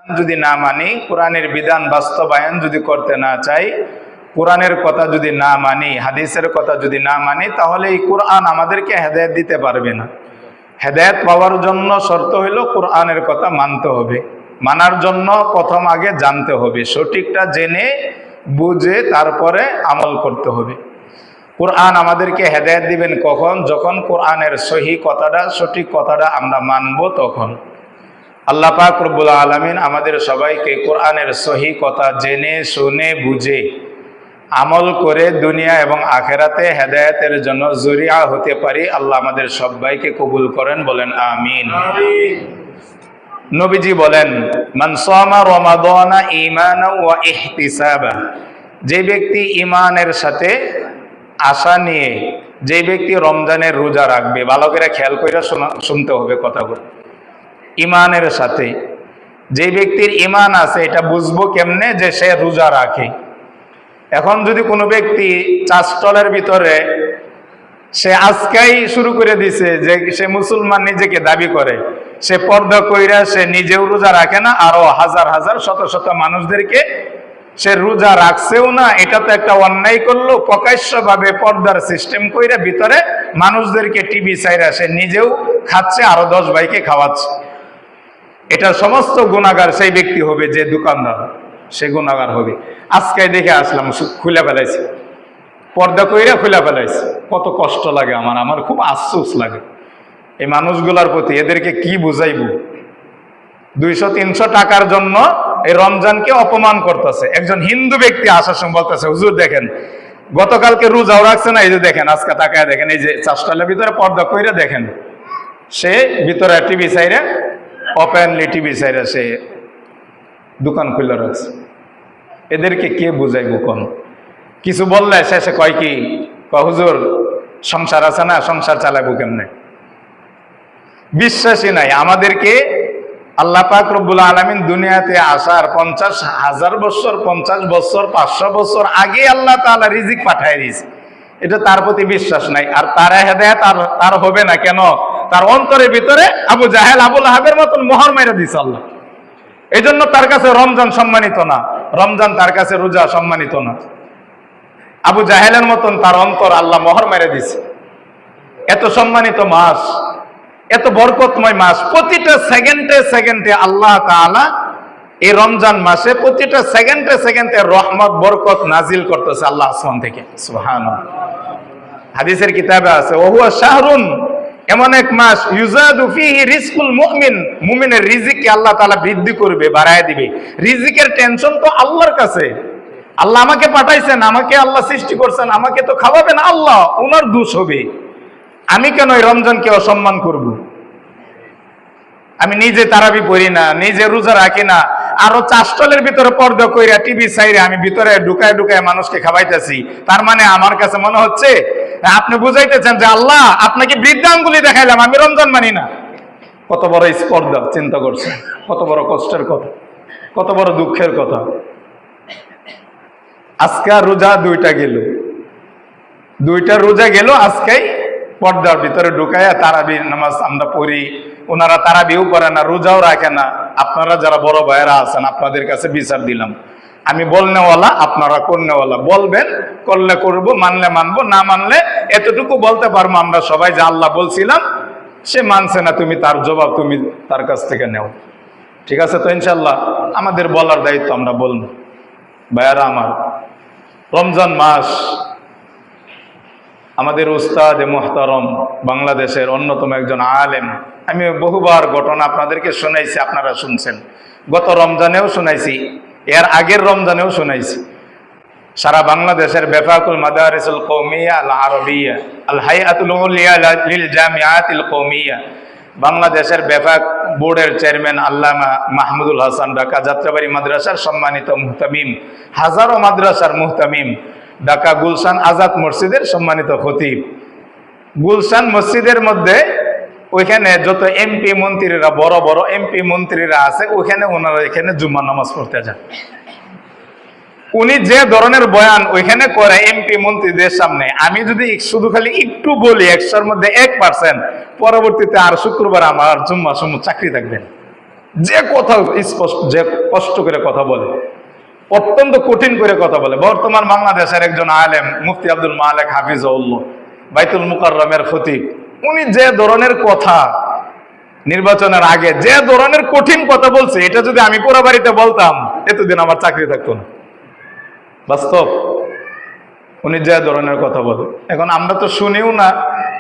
যদি না মানি, কোরআনের বিধান বাস্তবায়ন যদি করতে না চাই, কোরআনের কথা যদি না মানি, হাদিসের কথা যদি না মানি, তাহলে এই কোরআন আমাদেরকে হেদায়েত দিতে পারবে না। হেদায়েত পাওয়ার জন্য শর্ত হইল কোরআনের কথা মানতে হবে। মানার জন্য প্রথম আগে জানতে হবে, সঠিকটা জেনে বুঝে তারপরে আমল করতে হবে। কোরআন আমাদেরকে হেদায়েত দিবেন কখন? যখন কোরআনের সহি কথাটা, সঠিক কথাটা আমরা মানব তখন। আল্লাহ পাক রব্বুল আলামিন আমাদের সবাইকে কোরআনের সহি কথা জেনে শুনে বুঝে আমল করে দুনিয়া এবং আখেরাতে হেদায়েতের জন্য জরিয়া হতে পারি। আল্লাহ আমাদের সবাইকে কবুল করেন, বলেন আমিন। নবীজি বলেন, মান সামা রমাদানা ঈমানান ওয়া ইহতিসাবা, যে ব্যক্তি ঈমানের সাথে আশা নিয়ে যে ব্যক্তি রমজানের রোজা রাখবে, ভালো করে খেয়াল করে শুনতে হবে কথাগুলো। ঈমানের সাথে, যে ব্যক্তির ঈমান আছে, এটা বুঝবো কেমনে? যে সে রোজা রাখে। এখন যদি কোনো ব্যক্তি চাষটলের ভিতরে সে আজকেই শুরু করে দিছে যে সে মুসলমান নিজেকে দাবি করে, সে পর্দা কইরা সে নিজেও রোজা রাখে না, আরো হাজার হাজার শত শত মানুষদেরকে সে রোজা রাখছেও না, এটা তো একটা অন্যায় করলো। প্রকাশ্যভাবে পর্দার সিস্টেম কইরা ভিতরে মানুষদেরকে টিভি চাইরা সে নিজেও খাচ্ছে, আরো 10 ভাইকে খাওয়াচ্ছে। এটা সমস্ত গুনাহগার সেই ব্যক্তি হবে যে দোকানদার, সে গুনাহগার হবে। আজকে দেখে আসলাম, খুলে ফেলাইছে, পর্দা কইরা খুলে ফেলাইছে। কত কষ্ট লাগে আমার খুব আফসোস লাগে এই মানুষগুলার প্রতি। এদেরকে কি বুঝাইব? 200-300 টাকার জন্য এই রমজানকে অপমান করতেছে। একজন হিন্দু ব্যক্তি আসার সময় বলতেছে, হুজুর দেখেন গতকালকে রোজাও রাখছে না, এই যে দেখেন আজকে তাকায় দেখেন, এই যে চাষটালের ভিতরে পর্দা কইরা দেখেন, সে ভিতরে টিভি চাইরা, ওপেনলি টিভি চাইরা সে দোকান খুলে রাখছে। এদেরকে কে বুঝাইব? কোন কিছু বললে শেষে কয় কি, হুজুর সংসার আছে না, সংসার চালাবো কেমনে? বিশ্বাসই নাই। আমাদেরকে আল্লাহ পাক রব্বুল আলামিন দুনিয়াতে আসার 50,000 বছর, 50 বছর, 500 বছর আগে আল্লাহ তাআলা রিজিক পাঠায় দিয়েছে। এটা তার প্রতি বিশ্বাস নাই। আর তার হেদায়েত তার হবে না কেন? তার অন্তরের ভিতরে আবু জাহেল, আবু লাহাবের মতন মোহর মেরে দিয়েছে আল্লাহ। এই জন্য তার কাছে রমজান সম্মানিত না, রমজান তার কাছে রোজা সম্মানিত না। আবু জাহেলের মতন তার অন্তর আল্লাহ মোহর মেরে দিছে। এত সম্মানিত মাস, এত বরকতময় মাস, প্রতিটা সেকেন্ডে সেকেন্ডে আল্লাহ তাআলা এই রমজান মাসে প্রতিটা সেকেন্ডে সেকেন্ডে রহমত বরকত নাজিল করতেছে আল্লাহ আসমান থেকে। সুবহানাল্লাহ। হাদিসের কিতাবে আছে, ওহুয়া শাহরুন, এমন এক মাস ইউজাদু ফিহি রিজকুল মুমিন, মুমিনের রিজিককে আল্লাহ তাআলা বৃদ্ধি করবে, বাড়ায় দিবে। রিজিকের টেনশন তো আল্লাহর কাছে। আল্লাহ আমাকে পাঠাইছেন, আমাকে আল্লাহ সৃষ্টি করছেন, আমাকে তো খাওয়াবেন আল্লাহ, ওনার দোষ হবে। আমি কেন এই রমজানকে অসম্মান করব? আমি নিজে তারাবি পড়ি না, নিজে রোজা রাখি না, আরো চাষটলের ভিতরে পর্দা কইরা টিভি চাইরে আমি ভিতরে ঢুকায় ঢুকায় মানুষকে খাওয়াইতেছি। তার মানে আমার কাছে মনে হচ্ছে আপনি বুঝাইতেছেন যে আল্লাহ আপনাকে বৃদ্ধাঙ্গুলি দেখাইলাম, আমি রমজান মানি না। কত বড় স্পর্ধা, চিন্তা করছেন? কত বড় কষ্টের কথা, কত বড় দুঃখের কথা। আজকে রোজা 2টা গেল, 2টা রোজা গেল আজকেই পর্দার ভিতরে ঢুকাইয়া তারাবির নামাজ আমরা পড়ি, ওনারা তারাবিও করে না, রোজাও রাখে না। আপনারা যারা বড় ভাইয়েরা আছেন, আপনাদের কাছে বিচার দিলাম। আমি বলনেওয়ালা, আপনারা করনেওয়ালা। বলবেন, করলে করব, মানলে মানবো, না মানলে এতটুকু বলতে পারবো আমরা সবাই যে আল্লাহ বলছিলাম, সে মানছে না, তুমি তার জবাব তুমি তার কাছ থেকে নেও। ঠিক আছে তো? ইনশাল্লাহ আমাদের বলার দায়িত্ব আমরা বলবো। ভাইয়ারা আমার, রমজান মাস আমাদের উস্তাদ মুহতারম, বাংলাদেশের অন্যতম একজন আলেম, আমি বহুবার ঘটনা আপনাদেরকে শোনাইছি, আপনারা শুনছেন। গত রমজানেও শোনাইছি, এর আগের রমজানেও শোনাইছি। সারা বাংলাদেশের বেফাকুল মাদারিসুল কওমিয়া আল আরবিয়া আল হাইআতুল উলিয়া লিল জামিআতিল কওমিয়া, বাংলাদেশের বেফাক বোর্ডের চেয়ারম্যান আল্লামা মাহমুদুল হাসান, ঢাকা যাত্রাবাড়ি মাদ্রাসার সম্মানিত মুহতামিম, হাজারো মাদ্রাসার মুহতামিম, ঢাকা গুলশান আজাদ মসজিদের সম্মানিত খতিব। গুলশান মসজিদের মধ্যে ওইখানে যত এমপি মন্ত্রীরা, বড় বড় এমপি মন্ত্রীরা আছে, ওইখানে ওনারা এখানে জুম্মার নামাজ পড়তে যান। উনি যে ধরনের বয়ান ওইখানে করে এমপি মন্ত্রীদের সামনে, আমি যদি শুধু খালি একটু বলি 100-র মধ্যে 1%, পরবর্তীতে আর শুক্রবার আমার জুম্মা সমূহ চাকরি থাকবেন। যে কথা স্পষ্ট, যে কষ্ট করে কথা বলে, অত্যন্ত কঠিন করে কথা বলে। বর্তমান বাংলাদেশের একজন আলেম মুফতি আব্দুল মালেক হাফিজউল্লাহ, বাইতুল মুকাররমের খতিব, উনি যে ধরনের কথা নির্বাচনের আগে যে ধরনের কঠিন কথা বলছে, এটা যদি আমি পুরো বাড়িতে বলতাম এতদিন আমার চাকরি থাকতো না। বাস্তব, উনি যে ধরনের কথা বলে। এখন আমরা তো শুনিও না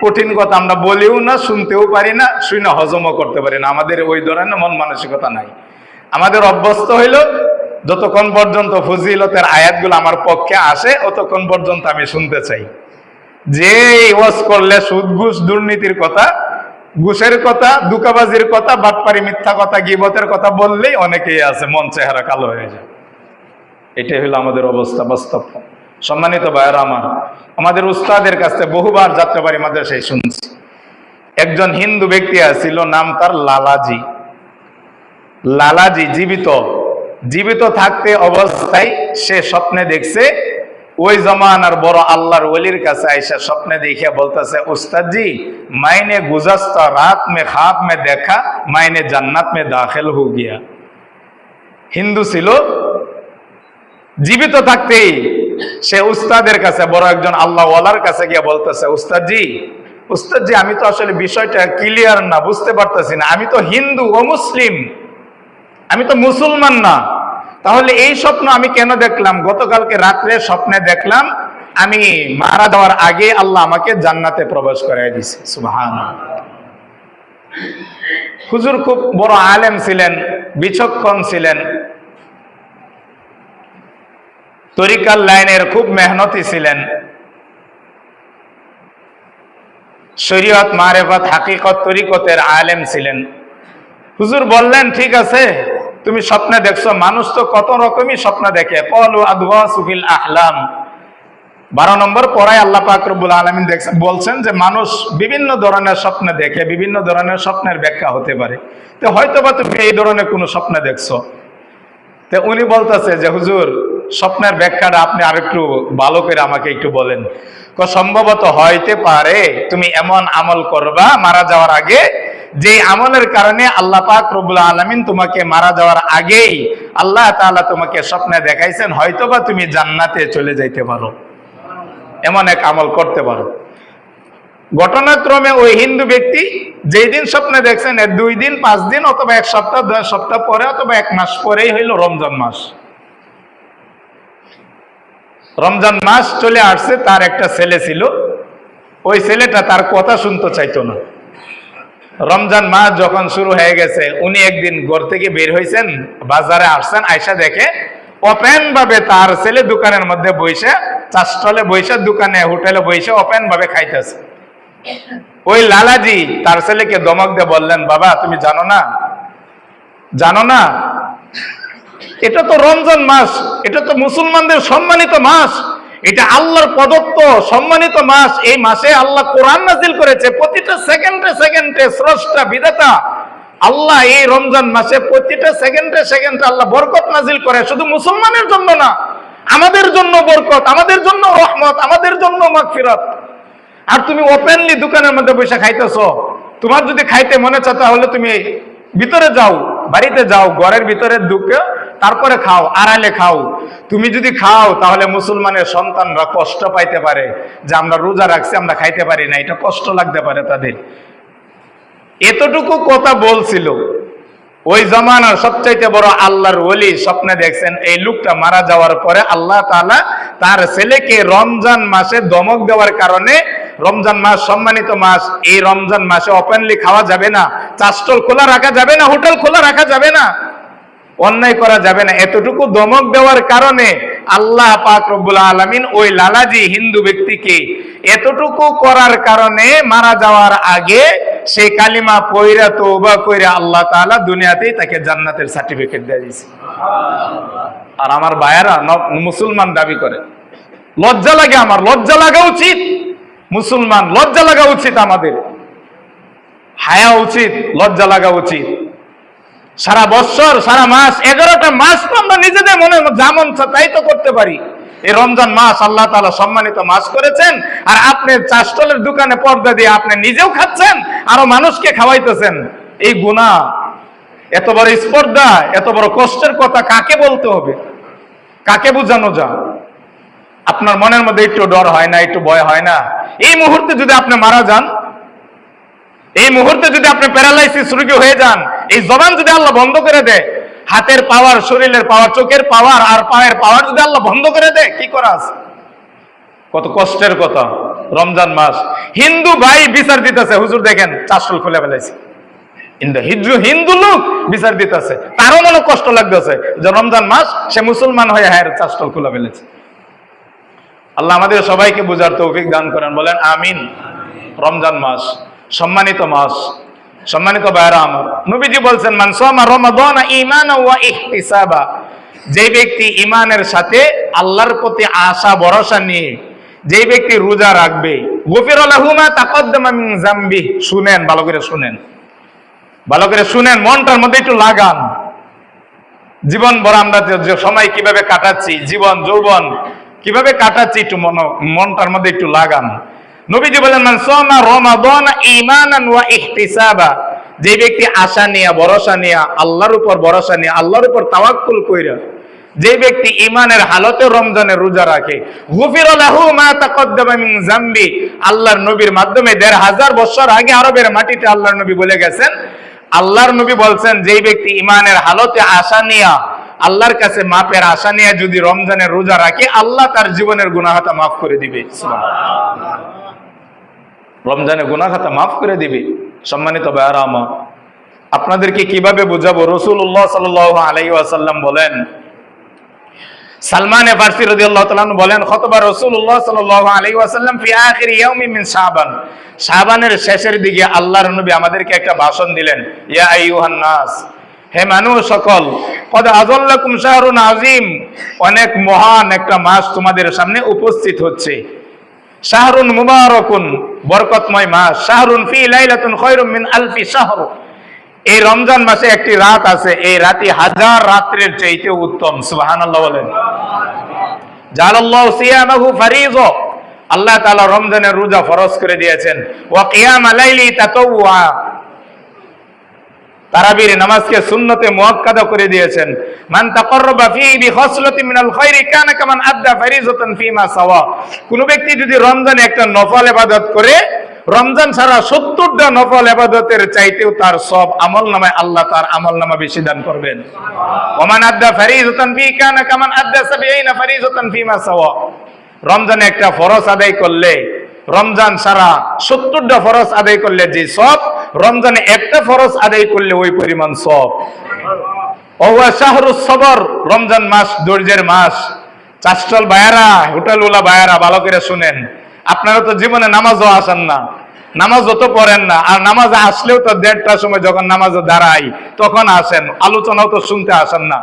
কঠিন কথা, আমরা বলিও না, শুনতেও পারি না, শুনে হজমও করতে পারি না। আমাদের ওই ধরনের মন মানসিকতা নাই। আমাদের অভ্যস্ত হইল যতক্ষণ পর্যন্ত ফজিলতের আয়াতগুলো আমার পক্ষে আসে ততক্ষণ পর্যন্ত আমি শুনতে চাই। যে ওয়াজ করলে সুদ ঘুষ দুর্নীতির কথা, ঘুষের কথা, দুকাবাজির কথা, বাটপারি মিথ্যা কথা, গীবতের কথা বললেই অনেকেই আছে মন চেহারা কালো হয়ে যায়। এটাই হলো আমাদের অবস্থা বাস্তব। সম্মানিত ভাইয়েরা আমার, আমাদের উস্তাদের কাছে বহুবার যাত্রাবাড়ি মাদ্রাসায় শুনছি, একজন হিন্দু ব্যক্তি ছিল, নাম তার লালাজি। লালাজি জীবিত থাকতে অবস্থায় সে স্বপ্নে দেখছে, ওই জমানার বড় আল্লাহর ওলির কাছে আইসা স্বপ্নে দেখে বলতেছে, উস্তাদজি মাইনে গুজাস্তা রাত মে খাব মে দেখা, মাইনে জান্নাত মে দাখিল হো গিয়া। হিন্দু ছিল, জীবিত থাকতেই সে উস্তাদের কাছে, বড় একজন আল্লাহ ওয়ালার কাছে গিয়ে বলতেছে, উস্তাদজি আমি তো আসলে বিষয়টা ক্লিয়ার না, বুঝতে পারতেছি না, আমি তো হিন্দু ও মুসলিম, আমি তো মুসলমান না, তাহলে এই স্বপ্ন আমি কেন দেখলাম? গতকালকে রাত্রে স্বপ্নে দেখলাম আমি মারা যাওয়ার আগে আল্লাহ আমাকে জান্নাতে প্রবেশ করাই দিয়েছে। সুবহানাল্লাহ। হুজুর খুব বড় আলেম ছিলেন, বিচক্ষণ ছিলেন, তরিকার লাইনের খুব মেহনতি ছিলেন, শরীয়ত মারেফত হাকিকত তরিকতের আলেম ছিলেন। হুজুর বললেন, ঠিক আছে তুমি স্বপ্নে দেখছো, মানুষ তো কত রকমই স্বপ্ন দেখে, ক্বালু আদওয়াসু ফিল আহলাম। 12 নম্বর পড়ায় আল্লাহ পাক রব্বুল আলামিন বলছেন যে মানুষ বিভিন্ন ধরনের স্বপ্ন দেখে, বিভিন্ন ধরনের স্বপ্নের ব্যাখ্যা হতে পারে, তো হয়তোবা তুমি এই ধরনের কোনো স্বপ্ন দেখছো। তো উনি বলতেছে যে হুজুর স্বপ্নের ব্যাখ্যাটা আপনি আরেকটু ভালো করে আমাকে একটু বলেন। সম্ভবত হইতে পারে তুমি এমন আমল করবা মারা যাওয়ার আগে, যে আমলের কারণে আল্লাহ পাক রব্বুল আলামিন তোমাকে মারা যাওয়ার আগেই আল্লাহ তাআলা তোমাকে স্বপ্নে দেখাইছেন, হয়তোবা তুমি জান্নাতে চলে যাইতে পারো, এমন এক আমল করতে পারো। ঘটনাক্রমে ওই হিন্দু ব্যক্তি যেই দিন স্বপ্নে দেখছেন, এর 2 দিন 5 দিন অথবা 1 সপ্তাহ 2 সপ্তাহ পরে অথবা 1 মাস পরেই হইল রমজান মাস। রমজান মাস চলে আসছে, তার একটা ছেলে ছিল, ওই ছেলেটা তার কথা শুনতে চাইতো না। রমজান মাস যখন শুরু হয়ে গেছে, উনি একদিন ঘর থেকে বের হয়েছেন, বাজারে আসছেন, আয়সা দেখে ওপেন ভাবে তার ছেলে দোকানের মধ্যে বসে, চা স্টলে বসে, দোকানে হোটেলে বসে ওপেন ভাবে খাইতেছে। ওই লালাজি তার ছেলেকে ধমক দিয়ে বললেন, বাবা তুমি জানো না এটা তো রমজান মাস, এটা তো মুসলমানদের সম্মানিত মাস, এটা আল্লাহর প্রদত্ত সম্মানিত মাস। এই মাসে আল্লাহ কোরআন নাজিল করেছে, প্রতিটা সেকেন্ডে সেকেন্ডে স্রষ্টা বিধাতা আল্লাহ এই রমজান মাসে প্রতিটা সেকেন্ডে সেকেন্ডে আল্লাহ বরকত নাজিল করে, শুধু মুসলমানের জন্য না, আমাদের জন্য বরকত, আমাদের জন্য রহমত, আমাদের জন্য মাগফিরাত। আর তুমি ওপেনলি দোকানের মধ্যে বসে খাইতেছো। তোমার যদি খাইতে মনে চায় তাহলে তুমি ভিতরে যাও, বাড়িতে যাও, ঘরের ভিতরে ঢুকে তারপরে খাও, আড়ালে খাও। তুমি যদি খাও তাহলে মুসলমানের সন্তানরা কষ্ট পাইতে পারে যে আমরা রোজা রাখছি, আমরা খাইতে পারি না, এটা কষ্ট লাগতে পারে তাদের। এতটুকু কথা বলছিল। ওই জামানার সবচাইতে বড় আল্লাহর ওলি স্বপ্নে দেখছেন, এই লোকটা মারা যাওয়ার পরে আল্লাহ তাআলা তার ছেলেকে রমজান মাসে ধমক দেওয়ার কারণে, রমজান মাস সম্মানিত মাস, এই রমজান মাসে ওপেনলি খাওয়া যাবে না, চা স্টল খোলা রাখা যাবে না, হোটেল খোলা রাখা যাবে না, অন্যায় করা যাবে না, এতটুকু ধমক দেওয়ার কারণে আল্লাহ পাক রব্বুল আলামিন ওই লালাজি হিন্দু ব্যক্তিকে এতটুকু করার কারণে মারা যাওয়ার আগে সে কালিমা পয়রা তওবা কইরা আল্লাহ তাআলা দুনিয়াতেই তাকে জান্নাতের সার্টিফিকেট দিয়ে দিয়েছে। আর আমার ভাইয়েরা মুসলমান দাবি করে, লজ্জা লাগে, আমার লজ্জা লাগা উচিত, মুসলমান লজ্জা লাগা উচিত, আমাদের হায়া উচিত, লজ্জা লাগা উচিত। সারা বছর সারা মাস 11টা মাস তো আমরা নিজেদের মনে যেমন তাই তো করতে পারি। এই রমজান মাস আল্লাহ তাআলা সম্মানিত মাস করেছেন, আর আপনি চা স্টলের দোকানে পর্দা দিয়ে আপনি নিজেও খাচ্ছেন, আরো মানুষকে খাওয়াইতেছেন। এই গুনাহ, এত বড় স্পর্ধা, এত বড় কষ্টের কথা কাকে বলতে হবে, কাকে বোঝানো যায়? আপনার মনের মধ্যে একটু ডর হয় না, একটু ভয় হয় না? এই মুহূর্তে যদি আপনি মারা যান, এই মুহূর্তে যদি আপনি প্যারালাইসিস রোগী হয়ে যান, এই জবান যদি আল্লাহ বন্ধ করে দেয়, হাতের পাওয়ার, শরীরের পাওয়ার, চোখের পাওয়ার আর পায়ের পাওয়ার যদি আল্লাহ বন্ধ করে দেয়, কি করা আছে? কত কষ্টের কথা। রমজান মাস, হিন্দু ভাই বিচার দিতেছে, হুজুর দেখেন চাষল খুলে ফেলাইছে, হিন্দু লোক বিচার দিতেছে, তারও মনে কষ্ট লাগতেছে যে রমজান মাস সে মুসলমান হয়ে হ্যাঁ চাষল খুলে ফেলেছে। আল্লাহ আমাদের সবাইকে বুঝার তৌফিক দান করেন, বলেন আমিন। রমজান মাস সম্মানিত মাস, সম্মানিত ভাইরা আমার, নবীজি বলছেন মান সামা রমাদানা ঈমানান ওয়া ইহতিসাবা, যে ব্যক্তি ঈমানের সাথে আল্লাহর প্রতি আশা ভরসা নিয়ে যে ব্যক্তি রোজা রাখবে, গুফিরা লাহু মা তাকদ্দামা মিন যামবি। শুনেন, ভালো করে শুনেন, ভালো করে শুনেন, মনটার মধ্যে একটু লাগান। জীবন ভর আমরা যে সময় কিভাবে কাটাচ্ছি, জীবন যৌবন কিভাবে কাটাচ্ছি, একটু মনটার মধ্যে একটু লাগান। নবীজি বলেন মান সামা রমাদানা ঈমানান ওয়া ইহতিসাবা, যে ব্যক্তি আশা নিয়ে ভরসা নিয়ে আল্লাহর উপর ভরসা নিয়ে আল্লাহর উপর তাওয়াক্কুল কইরা যে ব্যক্তি ঈমানের হালতে রমজানের রোজা রাখে, গুফিরা লাহু মা তাকদ্দামা মিন যামবি, আল্লাহর নবীর মাধ্যমে ১৫০০ বছর আগে আরবের মাটিতে আল্লাহর নবী বলে গেছেন, আল্লাহর নবী বলছেন যে ব্যক্তি ঈমানের হালতে আশা নিয়ে আল্লাহর কাছে মাপের আশা নিয়ে যদি রমজানের রোজা রাখে, আল্লাহ তার জীবনের গুনাহ খাতা মাফ করে দিবে। সুবহানাল্লাহ, রমজানের গুনাহ খাতা মাফ করে দিবে। সম্মানিত ভাইরা আমার, আপনাদেরকে কিভাবে বুঝাবো? রাসূলুল্লাহ সাল্লাল্লাহু আলাইহি ওয়াসাল্লাম বলেন, সালমান ফারসি রাদিয়াল্লাহু তাআলা আনহু বলেন, খতবা রাসূলুল্লাহ সাল্লাল্লাহু আলাইহি ওয়াসাল্লাম ফি আখির ইয়াউমি মিন শাবান, শাবানের শেষের দিকে আল্লাহর নবী আমাদেরকে একটা ভাষণ দিলেন। ইয়া আইয়ুহান নাস, হে মানুষ সকল, কদ আযাল্লাকুম শাহরুন আযীম, অনেক মহান একটা মাস তোমাদের সামনে উপস্থিত হচ্ছে। শাহরুন মুবারাকুন, বরকতময় মাস। শাহরুন ফি লাইলাতুন খায়রুম মিন আলফি শাহর, এই রমজান মাসে একটি রাত আছে, এই রাতই 1000 রাত্রের চাইতে উত্তম। সুবহানাল্লাহ বলেন। জালাল্লাহু সিয়ামাহু ফারিযা, আল্লাহ তাআলা রমজানের রোজা ফরজ করে দিয়েছেন। ওয়া কিয়ামা লাইলি তাতাওয়া, তারাবির নামাজকে সুন্নতে মুআক্কাদা করে দিয়েছেন। মান তাকাররাবা ফীহি বিখাসলাতিন মিনাল খায়রি কানা কামান আদ্দা ফারিজাতান ফীমা সাওয়া, কোন ব্যক্তি যদি রমজানে একটা নফল ইবাদত করে, রমজান ছাড়া 70টা নফল ইবাদতের চাইতেও তার সব আমলনামায় আল্লাহ তার আমলনামা বেশি দান করবেন। ওমান আদ্দা ফারিজাতান ফী কানা কামান আদ্দা 70 ফারিজাতান ফীমা সাওয়া, রমজানে একটা ফরজ আদায় করলে, রমজান ছাড়া 70টা ফরজ আদায় করলে যে সব, রমজানে একটা ফরজ আদায় করলে ওই পরিমাণ সব। ওয়া শাহরুস সবর, রমজান মাস ধৈর্যের মাস। চাষচল বায়ারা, হোটেলওয়ালা বায়ারা, ভালো করে শুনেন, আপনারা তো জীবনে নামাজও আসেন না, নামাজও তো পড়েন না, আর নামাজে আসলেও তো 1:30টার সময় যখন নামাজে দাঁড়াই তখন আসেন, আলোচনাও তো শুনতে আসেন না।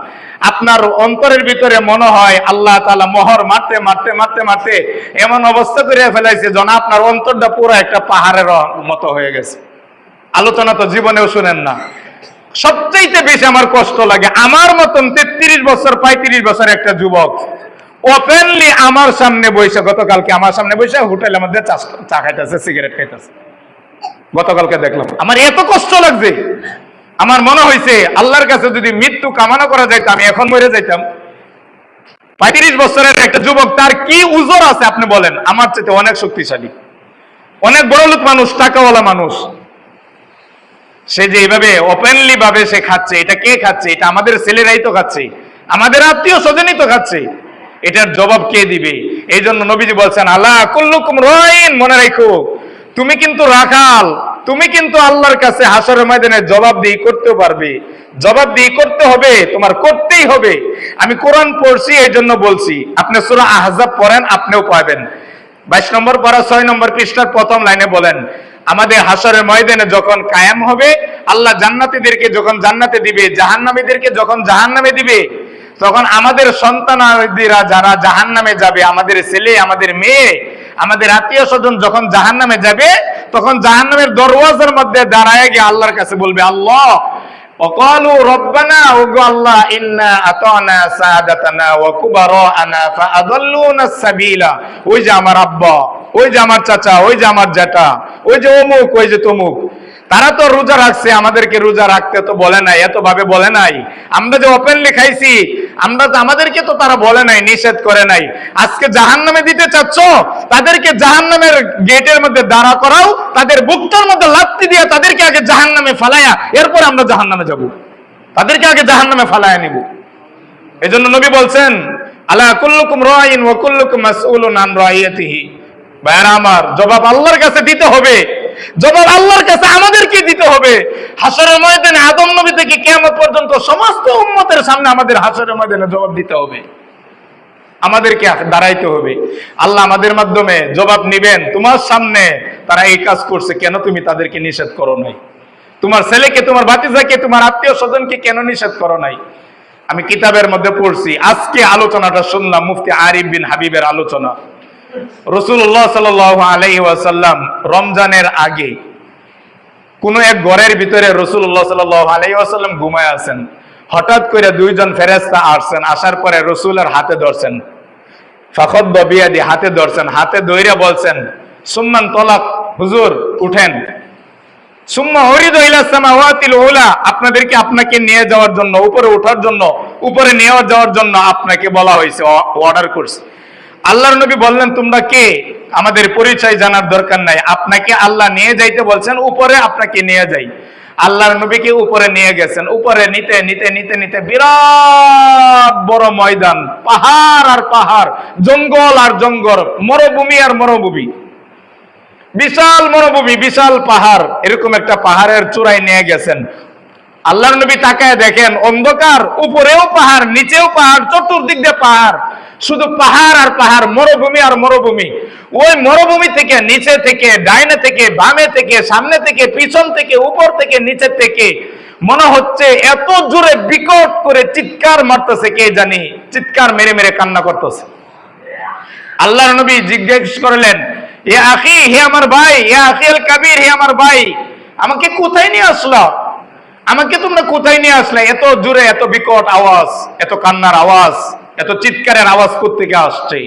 আপনার অন্তরের ভিতরে মনে হয় আল্লাহ তাআলা মোহর মারতে মারতে মারতে মারতে এমন অবস্থা করে ফেলাইছে যেন আপনার অন্তরটা পুরো একটা পাহাড়ের মতো হয়ে গেছে। আলোচনা তো জীবনেও শুনেন না। সবচাইতে বেশি আমার কষ্ট লাগে, আমার মতন 33 বছর 35 বছর একটা যুবক ওপেনলি আমার সামনে বসে, গতকালকে আমার সামনে বসে হোটেলের মধ্যে চা খাইতেছে, সিগারেট খাইতেছে। গতকালকে দেখলাম, আমার এত কষ্ট লাগছে, আমার মনে হয়েছে আল্লাহর কাছে যদি মৃত্যু কামনা করা যাইতো আমি এখন মরে যাইতাম। 35 বছরের একটা যুবক, তার কি উজর আছে আপনি বলেন? আমার চেয়ে অনেক শক্তিশালী, অনেক বড় লোক মানুষ, টাকাওয়ালা মানুষ, সে যে এইভাবে ওপেনলি ভাবে সে খাচ্ছে। এটা কে খাচ্ছে? এটা আমাদের ছেলেরাই তো খাচ্ছে, আমাদের আত্মীয় স্বজনই তো খাচ্ছে। এটার জবাব কে দিবে? এই জন্য নবীজি বলছেন, আলা কুল্লুকুম রাইন, মনে রাখো তুমি কিন্তু রাখাল, তুমি কিন্তু আল্লাহর কাছে হাসরের ময়দানে জবাবদিহি করতে পারবে, জবাবদিহি করতে হবে, তোমার করতেই হবে। আমি কোরআন পড়ছি এই জন্য বলছি, আপনি সূরা আহজাব পড়েন, আপনিও পাবেন। 22 নম্বর পারা 6 নম্বর পৃষ্ঠার প্রথম লাইনে বলেন, আমাদের হাসরের ময়দানে যখন কায়েম হবে, আল্লাহ জান্নাতীদেরকে যখন জান্নাতে দিবে, জাহান্নামীদেরকে যখন জাহান্নামে দিবে, তখন আমাদের সন্তানাদিরা যারা জাহান্নামে যাবে, আমাদের ছেলে, আমাদের মেয়ে, আমাদের আত্মীয় স্বজন যখন জাহান্নামে যাবে, তখন জাহান্নামের দরওয়াজার মধ্যে দাঁড়ায় গিয়ে আল্লাহর কাছে বলবে, আল্লাহ ওয়াকালু রব্বানা, ওগো আল্লাহ, ইন্না আতানা সাদাতানা ওয়া কুবারানা ফাআদাল্লুনা সাবিলা, ওই যে আমার আব্বা, ওই যে আমার চাচা, ওই যে আমার জ্যাঠা, ওই যে অমুক, ওই যে তমুক, তারা তো রোজা রাখছে, আমাদেরকে রোজা রাখতে তো বলে নাই, এত ভাবে বলে নাই। আমরা যে ওপেনলি খাইছি, আমরা তো, আমাদেরকে তো তারা বলে নাই, নিষেধ করে নাই। আজকে জাহান্নামে দিতে চাচ্ছ, তাদেরকে জাহান্নামের গেটের মধ্যে দাঁড়া করাও, তাদের বুকটার মধ্যে লাথি দিয়ে তাদেরকে আগে জাহান্নামে ফালায়া, এরপর আমরা জাহান্নামে যাব। তাদেরকে আগে জাহান্নামে ফালায়া নিব। এজন্য নবী বলছেন, আলা কুল্লুকুম রাইন ওয়া কুল্লুকুম মাসউলুন আন রাইয়াতিহি। ভাইরা আমার, জবাব আল্লাহর কাছে দিতে হবে, জবাব আল্লাহর কাছে আমাদেরকে দিতে হবে। হাসরের ময়দানে আদম নবী থেকে কিয়ামত পর্যন্ত সমস্ত উম্মতের সামনে আমাদের হাসরের ময়দানে জবাব দিতে হবে, আমাদেরকে দাঁড়াইতে হবে। আল্লাহ আমাদের মাধ্যমে জবাব নিবেন, তোমার সামনে তারা এই কাজ করছে, কেন তুমি তাদেরকে নিষেধ করো নাই? তোমার ছেলেকে, তোমার ভাতিজাকে, তোমার আত্মীয় স্বজনকে কেন নিষেধ করো নাই? আমি কিতাবের মধ্যে পড়ছি, আজকে আলোচনাটা শুনলাম মুফতি আরিফ বিন হাবিবের আলোচনা। রাসূলুল্লাহ সাল্লাল্লাহু আলাইহি ওয়াসাল্লাম রমজানের আগে কোন এক ঘরের ভিতরে রাসূলুল্লাহ সাল্লাল্লাহু আলাইহি ওয়াসাল্লাম ঘুমায় আছেন। হঠাৎ করে দুইজন ফেরেশতা আসছেন, আসার পরে রাসূলের হাতে ধরছেন, ফাখাদ্দা বিয়াদি, হাতে ধরছেন, হাতে ধইরা বলছেন, সুম্মান তলাক, হুজুর উঠেন। সুম্মা উরিদু ইলা সামাওয়াতিল উলা, আপনাদেরকে আপনাকে নিয়ে যাওয়ার জন্য, উপরে ওঠার জন্য, উপরে নিয়ে যাওয়ার জন্য আপনাকে বলা হয়েছে, অর্ডার করছে। আল্লাহর নবী বললেন, তোমরা কে? আমাদের পরিচয় জানার দরকার নাই, আপনাকে আল্লাহ নিয়ে যাইতে বলছেন, উপরে আপনাকে নিয়ে যাই। আল্লাহর নবীকে উপরে নিয়ে গেছেন। উপরে নিতে নিতে নিতে নিতে বিরাট বড় ময়দান, পাহাড় আর পাহাড়, জঙ্গল আর জঙ্গল, মরুভূমি আর মরুভূমি, বিশাল মরুভূমি, বিশাল পাহাড়, এরকম একটা পাহাড়ের চূড়ায় নিয়ে গেছেন। আল্লাহর নবী তাকায় দেখেন অন্ধকার, উপরেও পাহাড়, নিচেও পাহাড়, চতুর্দিক দিয়ে পাহাড়, শুধু পাহাড় আর পাহাড়, মরুভূমি আর মরুভূমি। ওই মরুভূমি থেকে, নিচে থেকে, ডাইনে থেকে, বামে থেকে, সামনে থেকে, পিছন থেকে, উপর থেকে, নিচে থেকে মনে হচ্ছে এত জোরে বিকট করে চিৎকার মারতেছে, কে জানি চিৎকার মেরে মেরে কান্না করতেছে। আল্লাহর নবী জিজ্ঞেস করলেন, এ আখি, হে আমার ভাই, এ আখিল কাবির, হে আমার ভাই, আমাকে কোথায় নিয়ে আসলো? আমাকে তোমরা কোথায় নিয়ে আসলে? এত জোরে, এত বিকট আওয়াজ, এত কান্নার আওয়াজ, এত চিৎকারের আওয়াজ কোত্থেকে আসছে?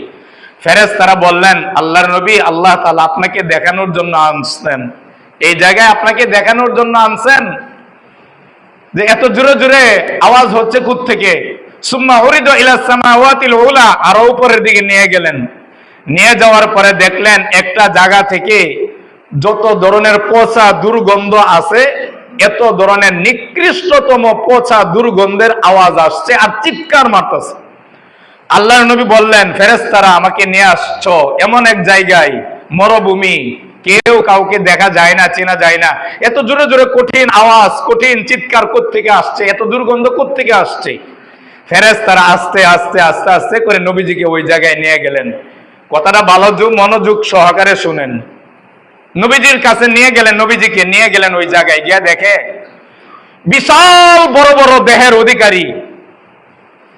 ফেরেশতারা বললেন, আল্লাহর নবী, আল্লাহ তাআলা আপনাকে দেখানোর জন্য আনছেন, এই জায়গায় আপনাকে দেখানোর জন্য আনছেন যে এত জোরে জোরে আওয়াজ হচ্ছে কোত্থেকে। সুম্মা উরিদু ইলা সামাওয়াতিল উলা, আরো উপরের দিকে নিয়ে গেলেন। নিয়ে যাওয়ার পরে দেখলেন একটা জায়গা থেকে যত ধরনের পচা দুর্গন্ধ আছে, এত ধরনের নিকৃষ্টতম পচা দুর্গন্ধের আওয়াজ আসছে আর চিৎকার মারতেছে। আল্লাহর নবী বললেন, ফেরেশতারা আমাকে নিয়ে আসছো এমন এক জায়গায়, মরুভূমি, কেউ কাউকে দেখা যায় না, চেনা যায় না, এত জোরে জোরে কঠিন আওয়াজ, কঠিন চিৎকার কোত্থেকে আসছে, এত দুর্গন্ধ কোত্থেকে আসছে? ফেরেশতারা আস্তে আস্তে আস্তে আস্তে করে নবীজিকে ওই জায়গায় নিয়ে গেলেন। কথাটা ভালো মনোযোগ সহকারে শুনেন। নবীজির কাছে নিয়ে গেলেন, নবীজিকে নিয়ে গেলেন ওই জায়গায়, গিয়ে দেখে বিশাল বড় বড় দেহের অধিকারী,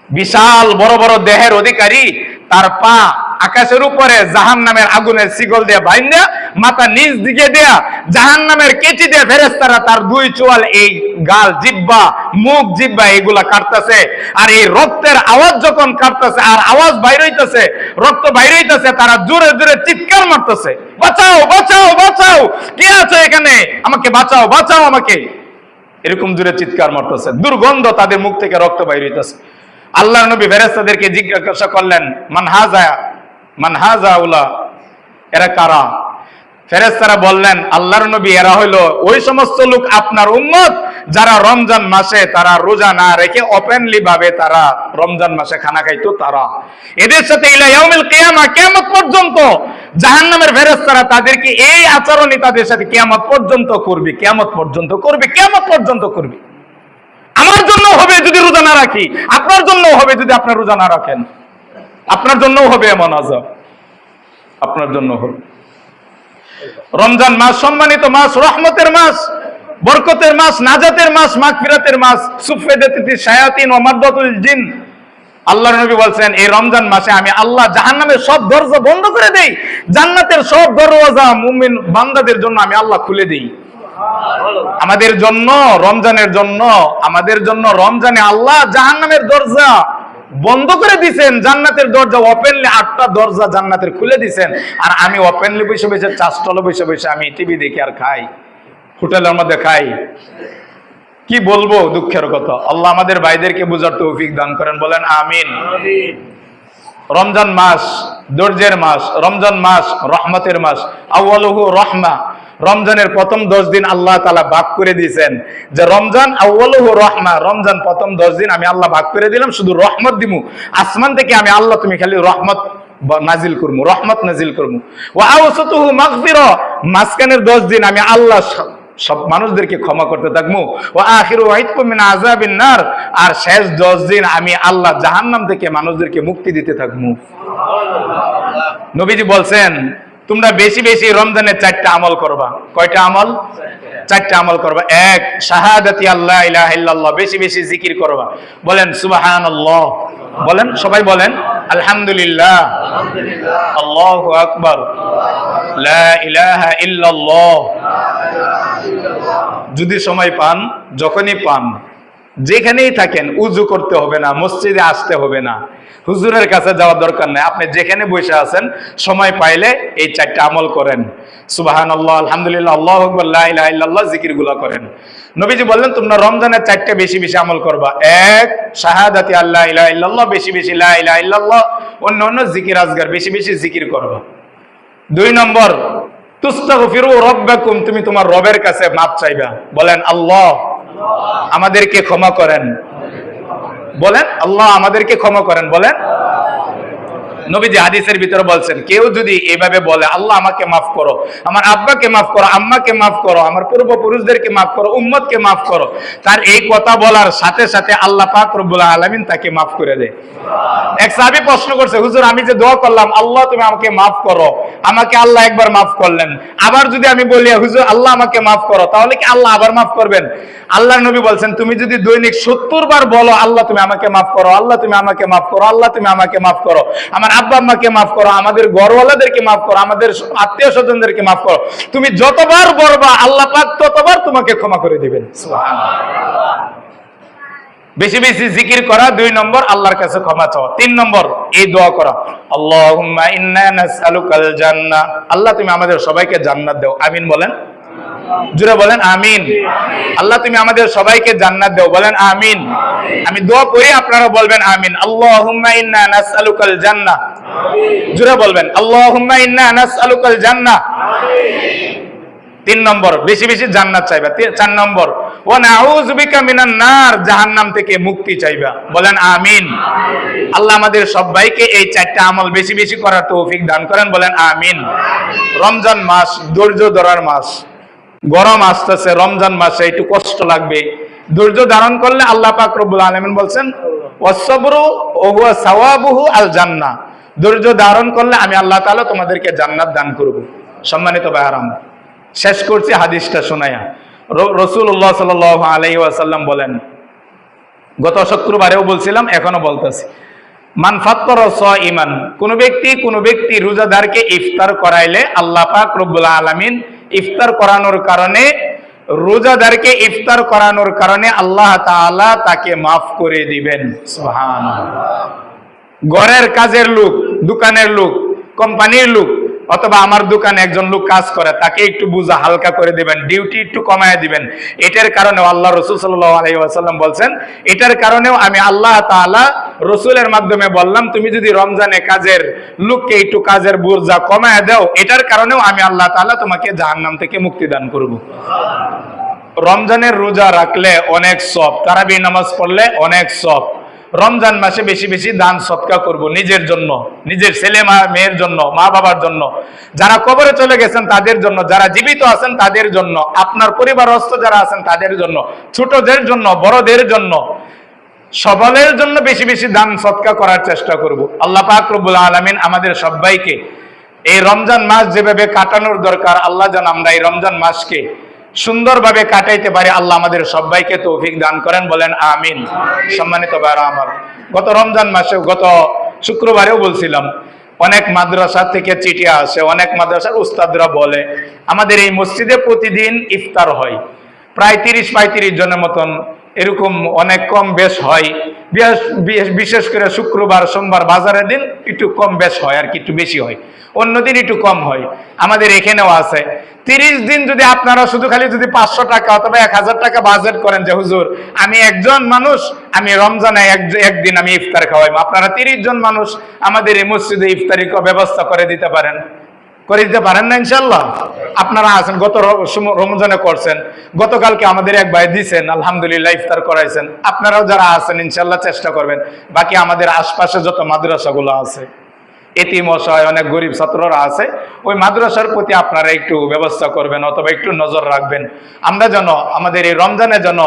বিশাল বড় বড় দেহের অধিকারী, তার পা আকাশের উপরে জাহান্নামের আগুনের শিকল দিয়ে বাইন্ধা, মাথা নিচ দিকে দেয়া, জাহান্নামের কেচি দিয়ে ফেরেশতারা তার দুই চোয়াল, এই গাল, জিহ্বা, মুখ, জিহ্বা এগুলা কাটতেছে। আর এই রক্তের আওয়াজ যখন কাটতেছে আর আওয়াজ বাইর হইতেছে, রক্ত বাইর হইতেছে, তারা জোরে জোরে চিৎকার মারতেছে, বাঁচাও বাঁচাও বাঁচাও, কে আছে এখানে, আমাকে বাঁচাও বাঁচাও আমাকে, এরকম জোরে চিৎকার মারতেছে। দুর্গন্ধ, তাদের মুখ থেকে রক্ত বাইর হইতেছে। আল্লাহর নবী ফেরেশতাদেরকে জিজ্ঞাসা করলেন, মান হাযা উলা, এরা কারা? ফেরেশতারা বললেন, আল্লাহর নবী, এরা হলো ওই সমস্ত লোক আপনার উম্মত যারা রমজান মাসে তারা রোজা না রেখে ওপেনলি ভাবে তারা রমজান মাসে খানা খাইতো, তারা এদের সাথে ইলা ইয়াউমিল কিয়ামা, কিয়ামত পর্যন্ত জাহান্নামের ফেরেশতারা তাদেরকে এই আচরণই তাদের সাথে কিয়ামত পর্যন্ত করবে, কিয়ামত পর্যন্ত করবে, কিয়ামত পর্যন্ত করবে। আমার জন্য হবে যদি রোজা না রাখি, আপনার জন্য হবে যদি আপনি রোজা না রাখেন, আপনার জন্য হবে এমন আযাব, আপনার জন্য হবে। রমজান মাস সম্মানিত মাস, রহমতের মাস, বরকতের মাস, নাজাতের মাস, মাগফিরাতের মাস, সুফেদাতিস শায়াতিন ওয়া মাদদাতুল জিন। আল্লাহর নবী বলছেন, এই রমজান মাসে আমি আল্লাহ জাহান্নামের সব দরজা বন্ধ করে দেই, জান্নাতের সব দরওয়াজা মুমিন বান্দাদের জন্য আমি আল্লাহ খুলে দেই। আমাদের জন্য, রমজানের জন্য, আমাদের জন্য রমজানে আল্লাহ জাহান্নামের দরজা বন্ধ করে দিয়েছেন, জান্নাতের দরজা ওপেনলি 8টা দরজা জান্নাতের খুলে দিয়েছেন। আর আমি ওপেনলি বসে বসে, চাষটলে বসে বসে আমি টিভি দেখি আর খাই। হোটেলের মধ্যে খাই। কি বলবো, দুঃখের কথা। আল্লাহ আমাদের ভাইদেরকে বুঝার তৌফিক দান করেন, বলেন আমিন। রমজান মাস ধৈর্যের মাস, রমজান মাস রহমতের মাস। আউয়ালুহু রহমা, রমজানের প্রথম 10 দিন আল্লাহ তাআলা ভাগ করে দিয়েছেন যে রমজান আউয়ালুহু রহমা, রমজান প্রথম 10 দিন আমি আল্লাহ ভাগ করে দিলাম, শুধু রহমত দিমু। আসমান থেকে আমি আল্লাহ তুমি খালি রহমত নাজিল করমু, রহমত নাজিল করমু। ওয়া আওসাতুহু মাগফিরা, মাঝখানের 10 দিন আমি আল্লাহ সব মানুষদেরকে ক্ষমা করতে থাকবো। ওয়া আখিরু ইতকুম মিন আযাবিন নার, আর শেষ 10 দিন আমি আল্লাহ জাহান্নাম থেকে মানুষদেরকে মুক্তি দিতে থাকবো। নবীজি বলছেন তোমরা বেশি বেশি রমজানে 4টা আমল করবা। কয়টা আমল? 4টা আমল করবা। এক, শাহাদাতি আল্লাহ ইলাহা ইল্লাল্লাহ, বেশি বেশি জিকির করবা। বলেন সুবহানাল্লাহ, বলেন সবাই বলেন আলহামদুলিল্লাহ, আল্লাহু আকবার, লা ইলাহা ইল্লাল্লাহ। যদি সময় পান, যখনই পান, যেখানেই থাকেন, উযু করতে হবে না, মসজিদে আসতে হবে না, হুজুরের কাছে যাওয়ার দরকার নেই। আপনি যেখানে বসে আছেন সময় পাইলে এই 4টা আমল করেন। সুবহানাল্লাহ, আলহামদুলিল্লাহ, আল্লাহু আকবার, লা ইলাহা ইল্লাল্লাহ, জিকিরগুলো করেন। নবীজি বললেন তোমরা রমজানে 4টা বেশি বেশি আমল করবা। এক, শাহাদাতি আল্লাহ ইলাহা ইল্লাল্লাহ, বেশি বেশি লা ইলাহা ইল্লাল্লাহ, অন্য জিকির আজগার বেশি বেশি জিকির করবা। 2 নম্বর, তুস্তাগফিরু রাব্বাকুম, তুমি তোমার রবের কাছে মাপ চাইবা। বলেন আল্লাহ আমাদেরকে ক্ষমা করেন, বলেন আল্লাহ আমাদেরকে ক্ষমা করেন, বলেন। নবীজি হাদিসের ভিতরে বলছেন কেউ যদি এইভাবে বলে আল্লাহ আমাকে মাফ করো, আমার আব্বাকে মাফ করো, আম্মাকে মাফ করো, আমার পূর্বপুরুষদেরকে মাফ করো, উম্মতকে মাফ করো, তার এই কথা বলার সাথে সাথে আল্লাহ পাক রব্বুল আলামিন তাকে মাফ করে দেয়। এক সাহাবী প্রশ্ন করছে, হুজুর আমি যে দোয়া করলাম আল্লাহ তুমি আমাকে মাফ করো, আমাকে আল্লাহ একবার মাফ করলেন, আবার যদি আমি বলি হুজুর আল্লাহ আমাকে মাফ করো, তাহলে কি আল্লাহ আবার মাফ করবেন? আল্লাহর নবী বলছেন তুমি যদি দৈনিক 70 বার বলো আল্লাহ তুমি আমাকে মাফ করো, আল্লাহ তুমি আমাকে মাফ করো, আল্লাহ তুমি আমাকে মাফ করো, আমার আব্বা আম্মাকে মাফ করো, আমাদের ঘরওয়ালাদেরকে মাফ করো, আমাদের আত্মীয় স্বজনদেরকে মাফ করো, তুমি যতবার বলবা আল্লাহ পাক ততবার তোমাকে ক্ষমা করে দিবেন। সুবহানাল্লাহ। বেশি বেশি জিকির করা। 2 নম্বর, আল্লাহর কাছে ক্ষমা চাওয়া। 3 নম্বর, এই দোয়া করা, আল্লাহুম্মা ইন্না নাসআলুকাল জান্নাহ, আল্লাহ তুমি আমাদের সবাইকে জান্নাত দাও। আমিন বলেন, জোরে বলেন আমিন। আল্লাহ তুমি আমাদের সবাইকে জান্নাত দাও, বলেন আমিন। আমি দোয়া করি, আপনারা বলবেন আমিন। আল্লাহুম্মা ইন্না নাসআলুকাল জান্নাহ, জোরে বলবেন আল্লাহুম্মা ইন্না নাসআলুকাল জান্নাহ। 3 নম্বর, বেশি বেশি জান্নাত চাইবা। 4 নম্বর, ওয়া নাউযু বিকা মিনান নার, জাহান্নাম থেকে মুক্তি চাইবা, বলেন আমিন। আল্লাহ আমাদের সবাইকে এই 4টা আমল বেশি বেশি করার তৌফিক দান করেন, বলেন আমিন। রমজান মাস ধৈর্য ধরার মাস, গরম আসতেছে, রমজান মাসে একটু কষ্ট লাগবে, ধৈর্য ধারণ করলে আল্লাহ পাক রব্বুল আলামিন বলছেন ওয়াসসাবরু ওয়া হুয়া সাওয়াবুহু আল জান্নাহ, ধৈর্য ধারণ করলে আমি আল্লাহ তাআলা তোমাদেরকে জান্নাত দান করব। সম্মানিত ভাইরা, শেষ করছি হাদিসটা শোনায়া। রাসূলুল্লাহ সাল্লাল্লাহু আলাইহি ওয়াসাল্লাম বলেন, গত শুক্রবারেও বলছিলাম এখনো বলতেছি, মান ফাত্তারা সাইমান, কোন ব্যক্তি রোজাদারকে ইফতার করাইলে আল্লাহ পাক রব্বুল আলামিন ইফতার করানোর কারণে, রোজাদারকে ইফতার করানোর কারণে আল্লাহ তাআলা তাকে মাফ করে দিবেন। সুবহানাল্লাহ। ঘরের কাজের লোক, দোকানের লোক, কোম্পানির লোক, অথবা আমার দোকানে একজন লোক কাজ করে, তাকে একটু বোঝা হালকা করে দিবেন, ডিউটি একটু কমায় দিবেন। এটার কারণেও আল্লাহ রাসূল সাল্লাল্লাহু আলাইহি ওয়াসাল্লাম বলছেন, এটার কারণেও আমি আল্লাহ তাআলা রাসূলের মাধ্যমে বললাম তুমি যদি রমজানে কাজের লোককে একটু কাজের বোঝা কমায় দাও, এটার কারণেও আমি আল্লাহ তাআলা তোমাকে জাহান্নাম থেকে মুক্তি দান করব। রমজানের রোজা রাখলে অনেক সওয়াব, তারাবি নামাজ পড়লে অনেক সওয়াব। রমজান মাসে বেশি বেশি দান সদকা করব, নিজের জন্য, নিজের ছেলে মেয়ের জন্য, মা বাবার জন্য, যারা কবরে চলে গেছেন তাদের জন্য, যারা জীবিত আছেন তাদের জন্য, আপনার পরিবারস্থ যারা আছেন তাদের জন্য, ছোটদের জন্য, বড়দের জন্য, সকলের জন্য বেশি বেশি দান সদকা করার চেষ্টা করব। আল্লাহ পাক রব্বুল আলামিন আমাদের সবাইকে এই রমজান মাস যেভাবে কাটানোর দরকার, আল্লাহ যেন আমরা এই রমজান মাসকে সুন্দরভাবে কাটাইতে পারি, আল্লাহ আমাদের সবাইকে তৌফিক দান করেন, বলেন আমিন। সম্মানিত ভাইরা আমার, গত রমজান মাসে, গত শুক্রবারেও বলছিলাম, অনেক মাদ্রাসা থেকে চিঠি আসে, অনেক মাদ্রাসার উস্তাদরা বলে আমাদের এই মসজিদে প্রতিদিন ইফতার হয়, প্রায় 30-35 জনের মতন এরকম অনেক কম বেশ হয়। বিশেষ করে শুক্রবার সোমবার বাজারের দিন একটু কম বেশ হয়, আর কি একটু বেশি হয়, অন্যদিন একটু কম হয়। আমাদের এখানেও আছে। 30 দিন যদি আপনারা শুধু খালি যদি 500 টাকা অথবা 1000 টাকা বাজেট করেন যে হুজুর আমি একজন মানুষ, আমি রমজানে একদিন আমি ইফতার খাওয়াইবো, আপনারা 30 জন মানুষ আমাদের এই মসজিদে ইফতারি ব্যবস্থা করে দিতে পারেন, করে দিতে পারেন না ইনশাল্লাহ? আপনারা আছেন, গত রমজানে করছেন, গতকালকে আমাদের এক ভাই দিছেন, আলহামদুলিল্লাহ ইফতার করাইছেন। আপনারাও যারা আছেন ইনশাল্লাহ চেষ্টা করবেন। বাকি আমাদের আশপাশে যত মাদ্রাসাগুলো আছে, এতিম অসহায় অনেক গরিব ছাত্ররা আছে, ওই মাদ্রাসার প্রতি আপনারা একটু ব্যবস্থা করবেন অথবা একটু নজর রাখবেন। আমরা যেন আমাদের এই রমজানে যেন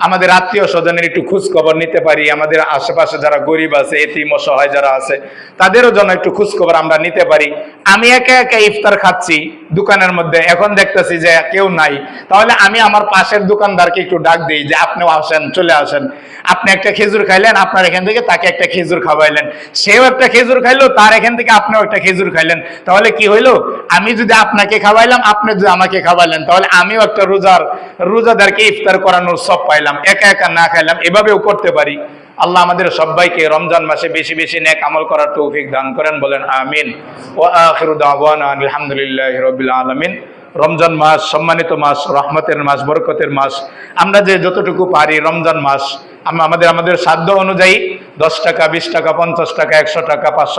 আমাদের আত্মীয় স্বজনের একটু খোঁজ খবর নিতে পারি, আমাদের আশেপাশে যারা গরিব আছে, এতিম অসহায় যারা আছে, তাদেরও যেন একটু খোঁজ খবর আমরা নিতে পারি। আমি একা একা ইফতার খাচ্ছি দোকানের মধ্যে, এখন দেখতেছি যে কেউ নাই, তাহলে আমি আমার পাশের দোকানদারকে একটু ডাক দিই যে আপনিও আসেন, চলে আসেন। আপনি একটা খেজুর খাইলেন, আপনার এখান থেকে তাকে একটা খেজুর খাওয়াইলেন, সেও একটা খেজুর খাইলো, তার এখান থেকে আপনিও একটা খেজুর খাইলেন। তাহলে কি হইলো, আমি যদি আপনাকে খাওয়াইলাম, আপনি যদি আমাকে খাওয়াইলেন, তাহলে আমিও একটা রোজাদারকে ইফতার করানোর সব পাইলাম, একা একা না খাইলাম। এভাবেও করতে পারি। আল্লাহ আমাদের সবাইকে রমজান মাসে বেশি বেশি নেক আমল করার তৌফিক দান করেন, বলেন আমিন। ওয়া আখিরু দাওয়ানা আলহামদুলিল্লাহি রাব্বিল আলামিন। রমজান মাস সম্মানিত মাস, রহমতের মাস, বরকতের মাস। আমরা যে যতটুকু পারি রমজান মাস আমাদের সাধ্য অনুযায়ী 10 টাকা, 20 টাকা, 50 টাকা, 100 টাকা, 500